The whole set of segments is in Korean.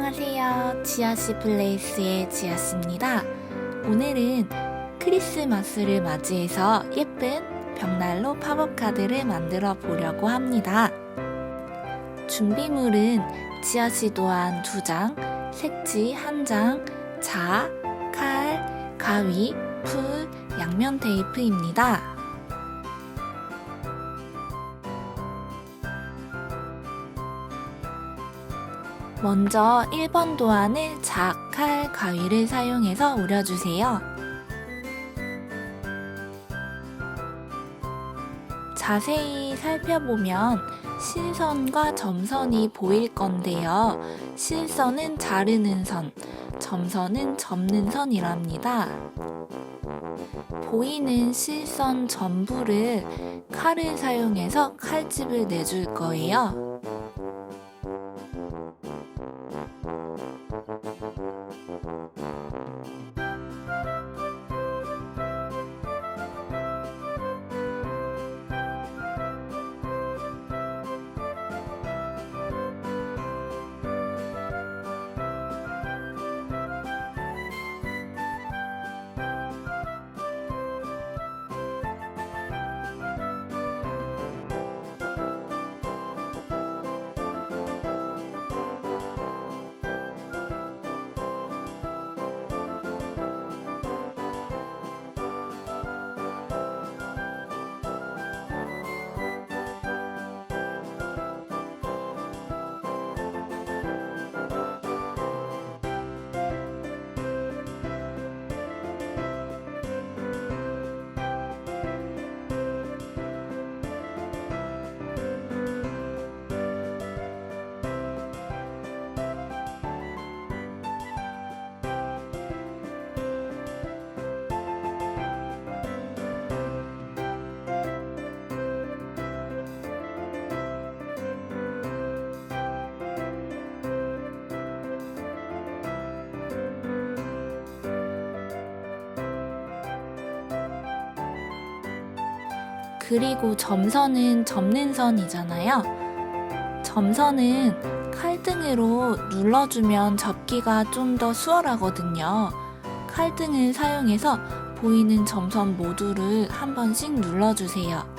안녕하세요. 지아씨 플레이스의 지아씨입니다. 오늘은 크리스마스를 맞이해서 예쁜 벽난로 팝업 카드를 만들어 보려고 합니다. 준비물은 지아씨 도안 2장, 색지 1장, 자, 칼, 가위, 풀, 양면 테이프입니다. 먼저 1번 도안을 자, 칼, 가위를 사용해서 오려주세요. 자세히 살펴보면 실선과 점선이 보일 건데요. 실선은 자르는 선, 점선은 접는 선이랍니다. 보이는 실선 전부를 칼을 사용해서 칼집을 내줄 거예요. 그리고 점선은 접는 선이잖아요. 점선은 칼등으로 눌러주면 접기가 좀 더 수월하거든요. 칼등을 사용해서 보이는 점선 모두를 한 번씩 눌러주세요.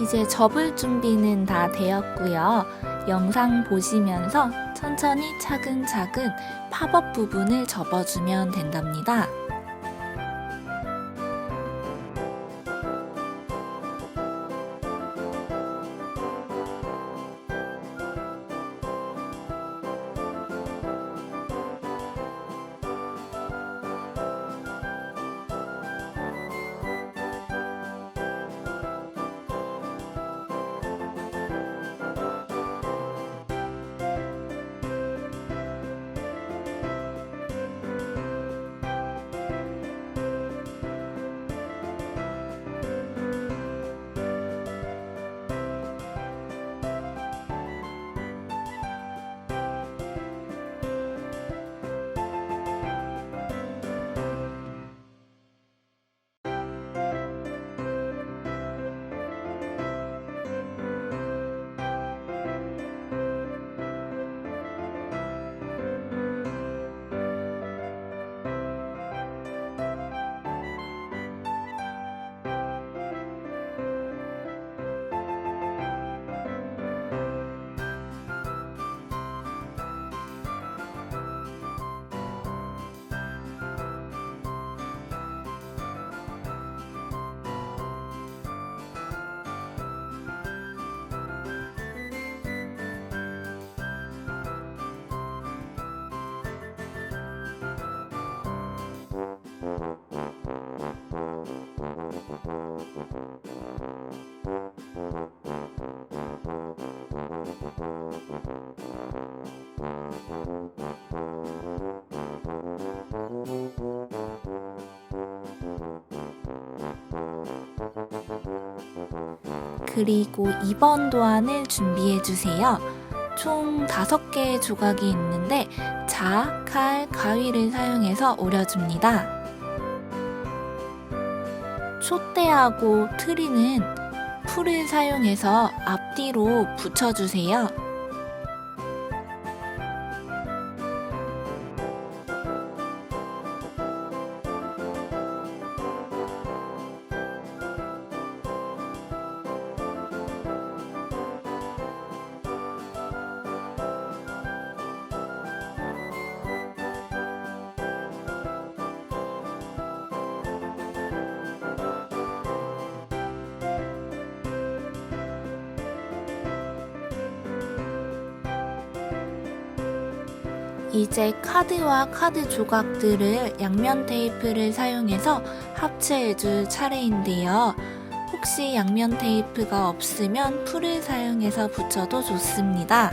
이제 접을 준비는 다 되었고요. 영상 보시면서 천천히 차근차근 팝업 부분을 접어주면 된답니다. 그리고 2번 도안을 준비해 주세요. 총 5개의 조각이 있는데 자, 칼, 가위를 사용해서 오려줍니다. 촛대하고 트리는 풀을 사용해서 앞뒤로 붙여주세요. 이제 카드와 카드 조각들을 양면 테이프를 사용해서 합체해줄 차례인데요. 혹시 양면 테이프가 없으면 풀을 사용해서 붙여도 좋습니다.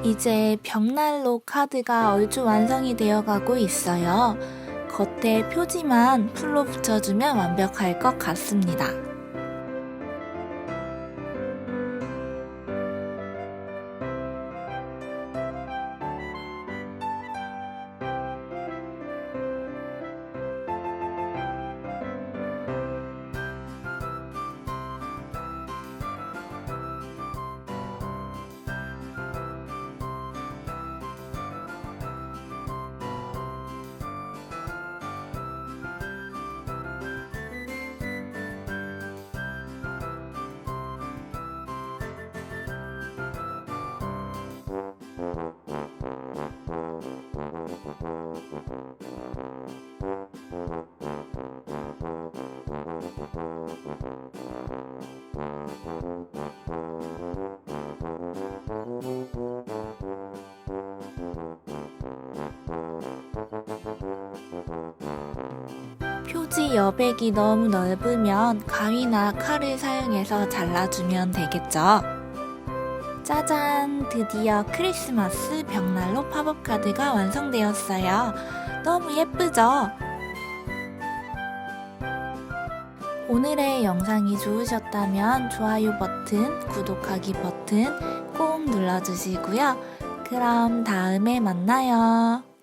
이제 벽난로 카드가 얼추 완성이 되어가고 있어요. 겉에 표지만 풀로 붙여주면 완벽할 것 같습니다. 표지 여백이 너무 넓으면 가위나 칼을 사용해서 잘라주면 되겠죠. 짜잔! 드디어 크리스마스 벽난로 팝업 카드가 완성되었어요. 너무 예쁘죠? 오늘의 영상이 좋으셨다면 좋아요 버튼, 구독하기 버튼 꼭 눌러주시고요. 그럼 다음에 만나요.